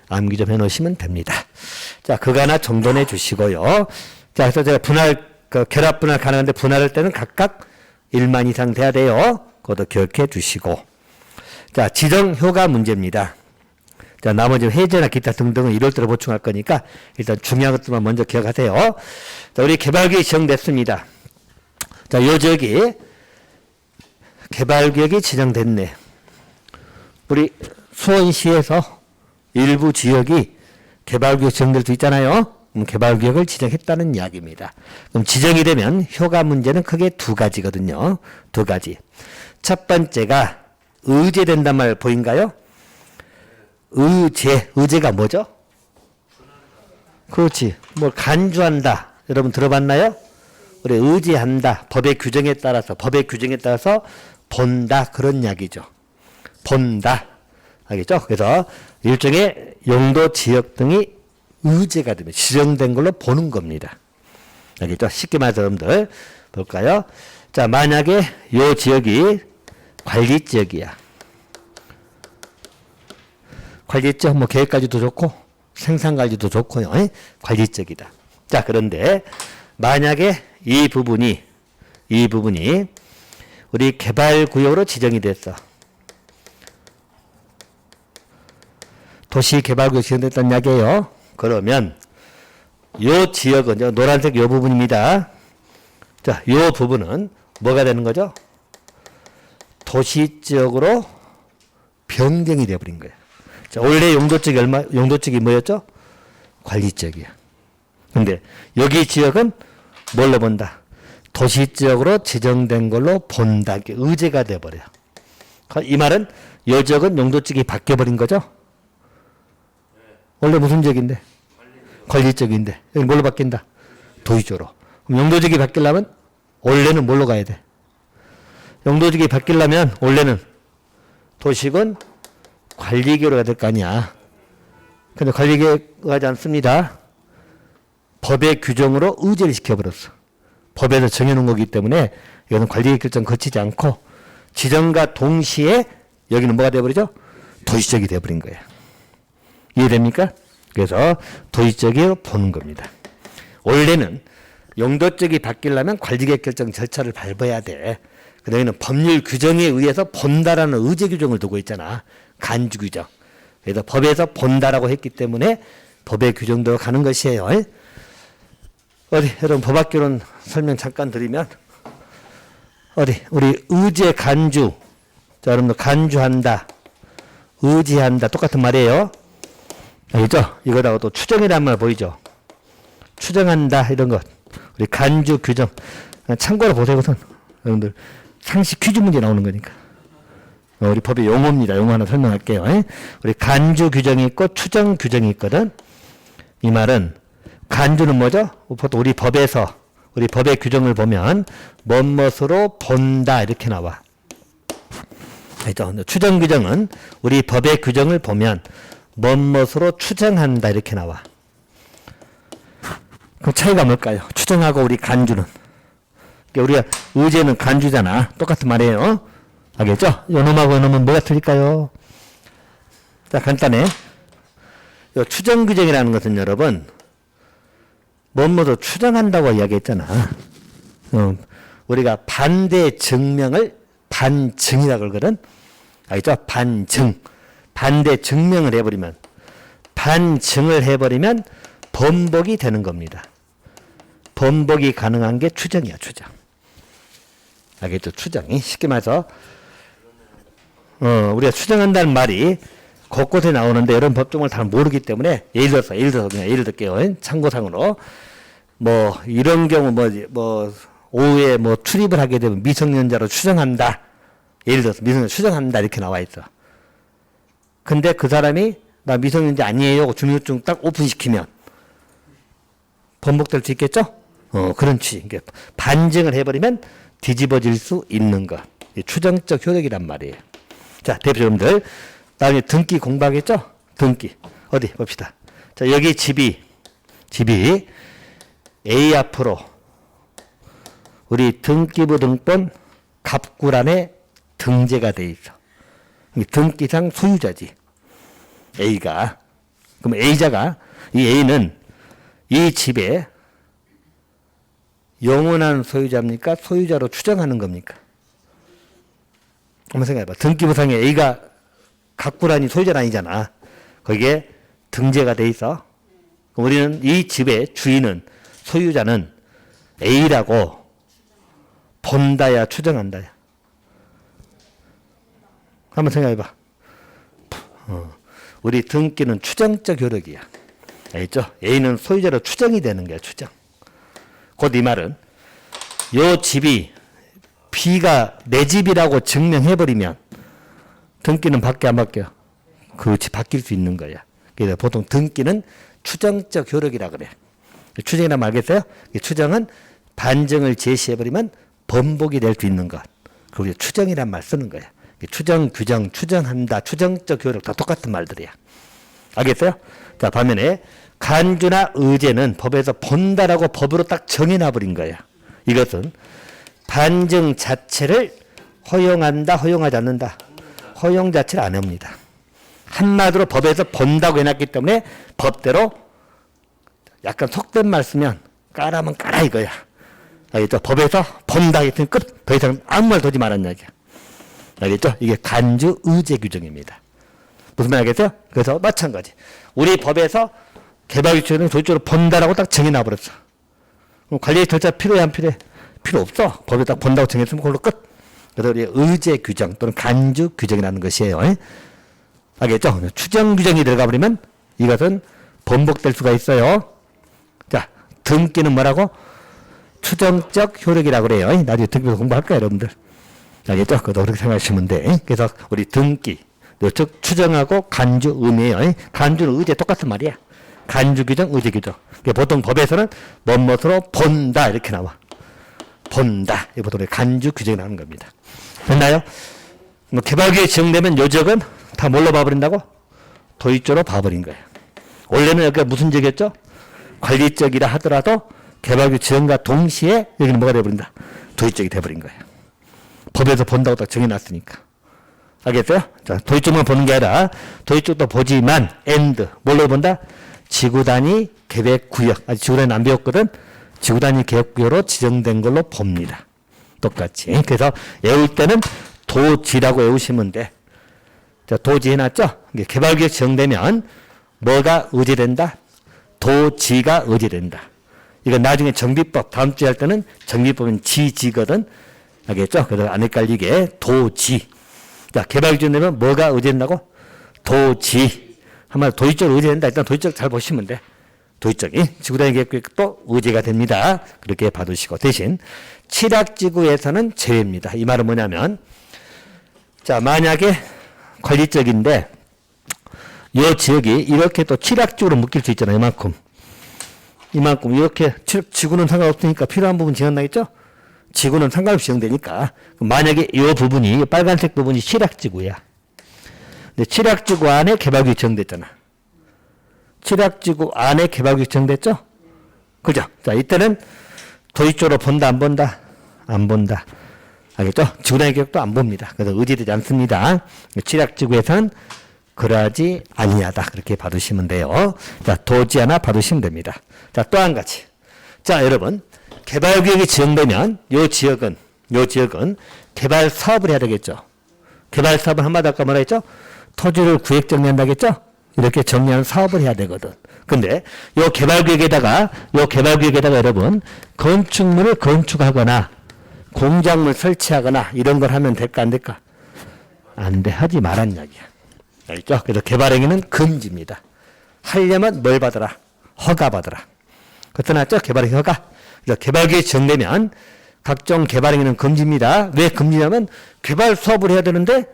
암기 좀 해놓으시면 됩니다. 자, 그거 하나 정돈해 주시고요. 자, 그래서 제가 결합 분할 가능한데 분할할 때는 각각 1만 이상 돼야 돼요. 그것도 기억해 주시고. 자, 지정 효과 문제입니다. 자, 나머지 해제나 기타 등등은 이럴 때로 보충할 거니까 일단 중요한 것들만 먼저 기억하세요. 자, 우리 개발구역이 지정됐습니다. 자, 요 지역이 개발구역이 지정됐네. 우리 수원시에서 일부 지역이 개발구역 지정될 수 있잖아요. 개발구역을 지정했다는 이야기입니다. 그럼 지정이 되면 효과 문제는 크게 두 가지거든요. 두 가지. 첫 번째가 의제된단 말 보인가요? 의제가 뭐죠? 그렇지. 뭘 간주한다. 여러분 들어봤나요? 우리 의제한다. 법의 규정에 따라서 본다. 그런 이야기죠. 본다. 알겠죠? 그래서 일종의 용도 지역 등이 의제가 되면 지정된 걸로 보는 겁니다. 알겠죠? 쉽게 말해서 여러분들 볼까요? 자, 만약에 이 지역이 관리지역이야. 관리지역 뭐 계획관리도 좋고 생산관리도 좋고요. 관리지역이다. 자, 그런데 만약에 이 부분이 우리 개발구역으로 지정이 됐어. 도시개발구역 지정됐다는 이야기예요. 그러면 요 지역은 노란색 요 부분입니다. 자, 요 부분은 뭐가 되는 거죠? 도시지역으로 변경이 되어버린 거예요. 자, 원래 용도지역이 뭐였죠? 관리지역이야. 근데 여기 지역은 뭘로 본다? 도시지역으로 지정된 걸로 본다. 이게 의제가 되어버려. 이 말은 요 지역은 용도지역이 바뀌어버린 거죠? 원래 무슨 지역인데? 관리지역인데. 여기 뭘로 바뀐다? 도시지역으로. 그럼 용도지역이 바뀌려면 원래는 뭘로 가야 돼? 용도지역이 바뀌려면 원래는 도시군 관리계획으로 가야 될 거 아니야. 근데 관리계획 하지 않습니다. 법의 규정으로 의제를 시켜버렸어. 법에서 정해놓은 거기 때문에 이거는 관리계획 결정 거치지 않고 지정과 동시에 여기는 뭐가 되어버리죠? 도시적이 되어버린 거예요. 이해됩니까? 그래서 도시적으로 보는 겁니다. 원래는 용도적이 바뀌려면 관리계획 결정 절차를 밟아야 돼. 근데 여기는 법률 규정에 의해서 본다라는 의제 규정을 두고 있잖아. 간주 규정. 그래서 법에서 본다라고 했기 때문에 법의 규정대로 가는 것이에요. 어디 여러분 법학교론 설명 잠깐 드리면 어디 우리 의제 간주. 자, 여러분들 간주한다. 의지한다. 똑같은 말이에요. 알겠죠? 이거다가 또 추정이라는 말 보이죠? 추정한다 이런 것. 우리 간주 규정. 참고로 보세요. 우선 여러분들 상식 퀴즈 문제 나오는 거니까. 우리 법의 용어입니다. 용어 하나 설명할게요. 우리 간주 규정이 있고 추정 규정이 있거든. 이 말은 간주는 뭐죠? 보통 우리 법에서 우리 법의 규정을 보면 뭐뭇으로 본다 이렇게 나와. 알죠? 추정 규정은 우리 법의 규정을 보면 뭐뭇으로 추정한다 이렇게 나와. 그럼 차이가 뭘까요? 추정하고 우리 간주는. 그러니까 우리가 의제는 간주잖아. 똑같은 말이에요. 알겠죠? 요놈하고 요놈은 뭐가 틀릴까요? 자, 간단해. 요 추정 규정이라는 것은 여러분 뭐뭐도 추정한다고 이야기했잖아. 우리가 반대 증명을 반증이라고 그러거든. 알겠죠? 반증. 반대 증명을 해버리면 반증을 해버리면 번복이 되는 겁니다. 번복이 가능한 게 추정이야. 추정. 알겠죠? 추정이. 쉽게 말해서 우리가 추정한다는 말이 곳곳에 나오는데 이런 법종을 다 모르기 때문에 예를 들어서 그냥 예를 들게요. 참고상으로 뭐 이런 경우 뭐 오후에 뭐 출입을 하게 되면 미성년자로 추정한다. 예를 들어서 미성년자 추정한다 이렇게 나와 있어. 근데 그 사람이 나 미성년자 아니에요. 주민등록증 딱 오픈시키면 번복될 수 있겠죠? 그런 취지. 그러니까 반증을 해버리면 뒤집어질 수 있는 것. 추정적 효력이란 말이에요. 자, 대표 여러분들 나중에 등기 공부하겠죠? 등기. 어디 봅시다. 자, 여기 집이 A 앞으로 우리 등기부 등본 갑구란에 등재가 돼 있어. 등기상 소유자지. A가. 그럼 A자가 이 A는 이 집에 영원한 소유자입니까? 소유자로 추정하는 겁니까? 한번 생각해봐. 등기부상에 A가 갑구란이 소유자는 아니잖아. 거기에 등재가 돼 있어. 우리는 이 집의 주인은 소유자는 A라고 본다야 추정한다야. 한번 생각해봐. 우리 등기는 추정적 효력이야. 알겠죠? A는 소유자로 추정이 되는 거야. 추정. 곧 이 말은 요 집이 B가 내 집이라고 증명해버리면 등기는 바뀌어 안 바뀌어? 그 집 바뀔 수 있는 거야. 그래서 보통 등기는 추정적 효력이라 그래. 추정이란 말 알겠어요? 추정은 반증을 제시해버리면 번복이 될 수 있는 것. 그리고 추정이란 말 쓰는 거야. 추정, 규정, 추정한다, 추정적 효력 다 똑같은 말들이야. 알겠어요? 자, 반면에 간주나 의제는 법에서 본다라고 법으로 딱 정해놔버린 거야. 이것은 반증 자체를 허용한다, 허용하지 않는다. 허용 자체를 안 합니다. 한마디로 법에서 본다고 해놨기 때문에 법대로 약간 속된 말 쓰면 까라면 까라 이거야. 알겠죠? 법에서 본다 했으니 끝. 더 이상 아무 말 더지 말았냐 이게. 알겠죠? 이게 간주 의제 규정입니다. 무슨 말 알겠어요? 그래서 마찬가지. 우리 법에서 개발규칙은 도의적으로 본다라고 딱 정해놔버렸어. 그럼 관리 절차 필요해 안 필요해? 필요 없어. 법에 딱 본다고 정했으면 그걸로 끝. 그래서 우리 의제 규정 또는 간주 규정이라는 것이에요. 알겠죠? 추정 규정이 들어가 버리면 이것은 번복될 수가 있어요. 자, 등기는 뭐라고? 추정적 효력이라고 그래요. 나중에 등기부터 공부할 거예요, 여러분들. 알겠죠? 그것도 그렇게 생각하시면 돼. 그래서 우리 등기, 즉 추정하고 간주 의미예요. 간주는 의제 똑같은 말이야. 간주 규정, 의제 규정. 보통 법에서는 뭐뭇으로 본다 이렇게 나와. 본다. 이 보통 간주 규정이 나오는 겁니다. 됐나요? 뭐 개발규칙이 지정되면 요적은 다 뭘로 봐버린다고? 도의조로 봐버린 거예요. 원래는 여기가 무슨 적이었죠? 관리적이라 하더라도 개발규칙 지정과 동시에 여기는 뭐가 돼버린다? 도의적이 돼버린 거예요. 법에서 본다고 딱 정해놨으니까. 알겠어요? 자, 도의적만 보는 게 아니라 도의적도 보지만 and 뭘로 본다? 지구단위 계획구역. 아직 지구단위 안 배웠거든? 지구단위 계획구역으로 지정된 걸로 봅니다. 똑같이. 그래서 외울 때는 도지라고 외우시면 돼. 자, 도지 해놨죠? 이게 개발구역 지정되면 뭐가 의제된다? 도지가 의제된다. 이건 나중에 정비법 다음 주에 할 때는 정비법은 지지거든. 알겠죠? 그래서 안 헷갈리게 도지. 자, 개발구역 지정되면 뭐가 의제된다고? 도지. 한마디로 도지적으로 의제된다. 일단 도지적 잘 보시면 돼. 도지적이 지구단위 계획도 의제가 됩니다. 그렇게 봐두시고 대신 취락지구에서는 제외입니다. 이 말은 뭐냐면 자, 만약에 관리적인데 이 지역이 이렇게 또 취락지구로 묶일 수 있잖아요. 이만큼 이렇게 지구는 상관없으니까 필요한 부분 지정나겠죠? 지구는 상관없이 지정되니까 만약에 이 부분이 이 빨간색 부분이 취락지구야. 근데 취락지구 안에 개발구역 지정됐잖아. 취락지구 안에 개발구역 지정됐죠? 그죠? 자, 이때는 도입적으로 본다, 안 본다? 안 본다. 알겠죠? 지구단위 계획도 안 봅니다. 그래서 의지되지 않습니다. 취락지구에서는 그러하지 아니하다. 그렇게 봐두시면 돼요. 자, 도지 하나 봐두시면 됩니다. 자, 또 한 가지. 자, 여러분. 개발구역이 지정되면 요 지역은 개발 사업을 해야 되겠죠? 개발 사업은 한마디 아까 뭐라 했죠? 토지를 구획 정리한다겠죠? 이렇게 정리하는 사업을 해야 되거든. 근데 요 개발구역에다가 여러분 건축물을 건축하거나 공작물 설치하거나 이런 걸 하면 될까 안 될까? 안 돼. 하지 말란 이야기야. 알겠죠? 그래서 개발행위는 금지입니다. 하려면 뭘 받아라? 허가 받아라. 그것도 나왔죠? 개발행위 허가. 그래서 개발구역이 지정되면 각종 개발행위는 금지입니다. 왜 금지냐면 개발 사업을 해야 되는데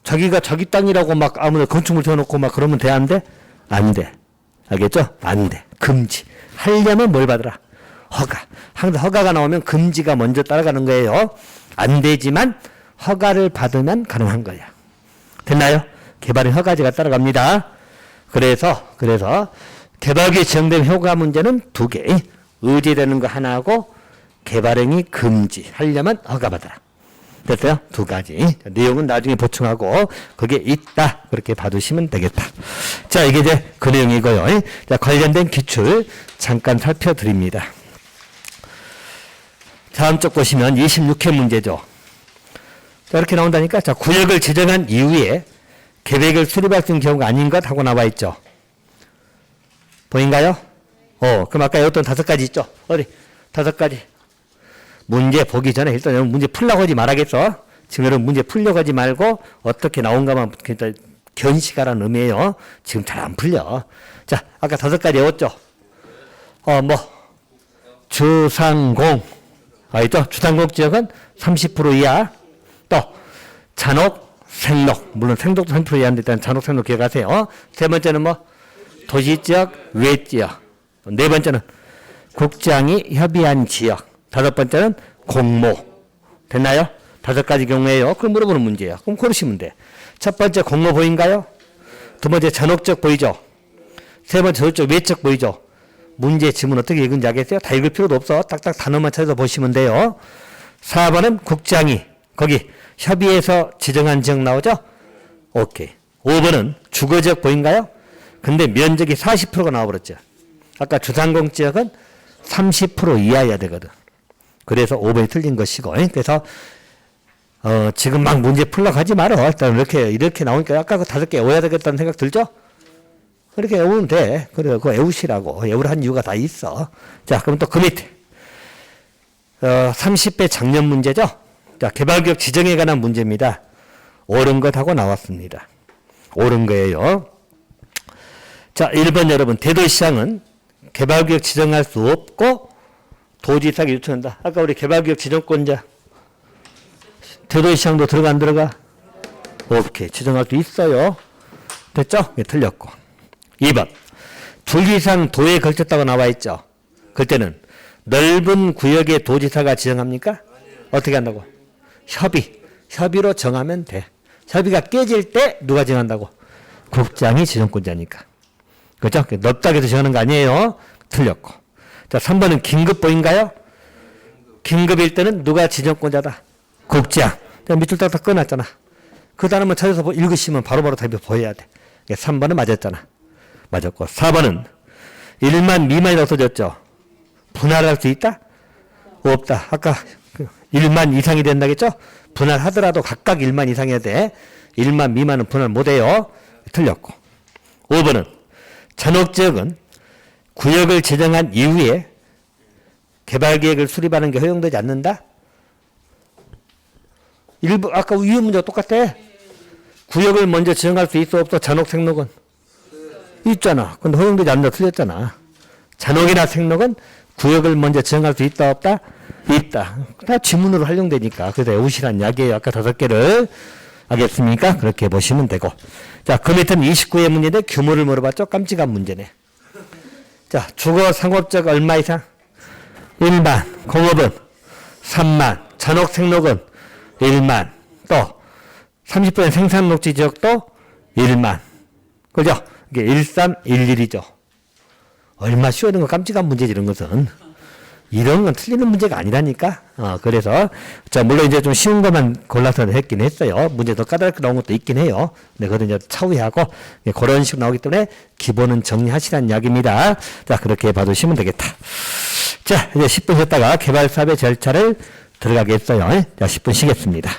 자기가 자기 땅이라고 막 아무나 건축물 지어놓고 막 그러면 돼? 안 돼? 안 돼. 알겠죠? 안 돼. 금지. 하려면 뭘 받으라? 허가. 항상 허가가 나오면 금지가 먼저 따라가는 거예요. 안 되지만 허가를 받으면 가능한 거야. 됐나요? 개발의 허가제가 따라갑니다. 그래서 개발구역이 지정된 효과 문제는 두 개. 의제되는 거 하나하고 개발행위 금지. 하려면 허가 받아라. 됐어요? 두 가지. 내용은 나중에 보충하고 그게 있다. 그렇게 봐두시면 되겠다. 자, 이게 이제 그 내용이고요. 자, 관련된 기출 잠깐 살펴드립니다. 다음 쪽 보시면 26회 문제죠. 자, 이렇게 나온다니까. 자, 구역을 지정한 이후에 계획을 수립할 수 있는 경우가 아닌 것 하고 나와 있죠. 보인가요? 그럼 아까 어떤 5가지 있죠? 어디? 5가지. 문제 보기 전에 일단 여러분 문제 풀려고 하지 말아야겠어. 지금 여러분 문제 풀려고 하지 말고 어떻게 나온가만 견시가라는 의미예요. 지금 잘 안 풀려. 자, 아까 5가지 외웠죠? 주상공. 알죠? 주상공 지역은 30% 이하. 또 잔혹, 생록. 물론 생록도 30% 이하인데 일단 잔혹, 생록 기억하세요. 세 번째는 도시지역, 외지역. 네 번째는 국장이 협의한 지역. 5번째는 공모. 됐나요? 5가지 경우에요. 그럼 물어보는 문제예요. 그럼 고르시면 돼. 첫 번째 공모 보인가요? 두 번째 전옥적 보이죠? 세 번째 저쪽 외적 보이죠? 문제 지문 어떻게 읽은지 알겠어요? 다 읽을 필요도 없어. 딱딱 단어만 찾아서 보시면 돼요. 4번은 국장이 거기 협의해서 지정한 지역 나오죠? 오케이. 5번은 주거지역 보인가요? 근데 면적이 40%가 나와버렸죠. 아까 주상공 지역은 30% 이하여야 되거든. 그래서 5번이 틀린 것이고. 그래서 지금 막 문제 풀러 가지 말어. 일단 이렇게 나오니까 아까 그 5개 외워야 되겠다는 생각 들죠? 그렇게 외우면 돼. 그래, 그거 외우시라고. 외우라 한 이유가 다 있어. 자, 그럼 또 그 밑에 30배 작년 문제죠? 자, 개발구역 지정에 관한 문제입니다. 옳은 것하고 나왔습니다. 옳은 거예요. 자, 1번 여러분, 대도시장은 개발구역 지정할 수 없고 도지사에게 요청한다. 아까 우리 개발구역 지정권자 대도시장도 들어가 안 들어가? 오케이. 지정할 수 있어요. 됐죠? 예, 틀렸고. 2번. 둘 이상 도에 걸쳤다고 나와 있죠. 그때는 넓은 구역의 도지사가 지정합니까? 어떻게 한다고? 협의로 정하면 돼. 협의가 깨질 때 누가 지정한다고? 국장이 지정권자니까. 그죠? 넓다고 해서 정하는 거 아니에요. 틀렸고. 자, 3번은 긴급 보인가요? 긴급일 때는 누가 지정권자다? 국장. 밑줄 딱딱 꺼놨잖아. 그 단어만 찾아서 읽으시면 바로바로 답이 보여야 돼. 3번은 맞았잖아. 맞았고. 4번은 1만 미만이라고 써졌죠. 분할할 수 있다? 없다. 아까 1만 이상이 된다겠죠? 분할하더라도 각각 1만 이상해야 돼. 1만 미만은 분할 못해요. 틀렸고. 5번은 잔혹지역은 구역을 지정한 이후에 개발계획을 수립하는 게 허용되지 않는다? 일부 아까 위의 문제가 똑같아. 구역을 먼저 지정할 수 있어 없어? 잔혹 생록은 있잖아. 근데 허용되지 않는다 틀렸잖아. 잔혹이나 생록은 구역을 먼저 지정할 수 있다 없다? 있다. 다 지문으로 활용되니까. 그래서 우실한 약이에요. 아까 5개를 알겠습니까? 그렇게 보시면 되고. 자, 그 밑에는 29의 문제인데 규모를 물어봤죠? 깜찍한 문제네. 자, 주거 상업적 얼마 이상? 1만. 공업은 3만. 잔혹 생록은 1만. 또 30% 생산 녹지 지역도 1만. 그죠? 이게 1311이죠. 얼마 쉬워진 거 깜찍한 문제지, 이런 것은. 이런 건 틀리는 문제가 아니라니까. 그래서, 자, 물론 이제 좀 쉬운 것만 골라서 했긴 했어요. 문제 더 까다롭게 나온 것도 있긴 해요. 네, 그건 이제 차후하고, 그런 식으로 나오기 때문에 기본은 정리하시라는 이야기입니다. 자, 그렇게 봐두시면 되겠다. 자, 이제 10분 쉬었다가 개발 사업의 절차를 들어가겠어요. 자, 10분 쉬겠습니다.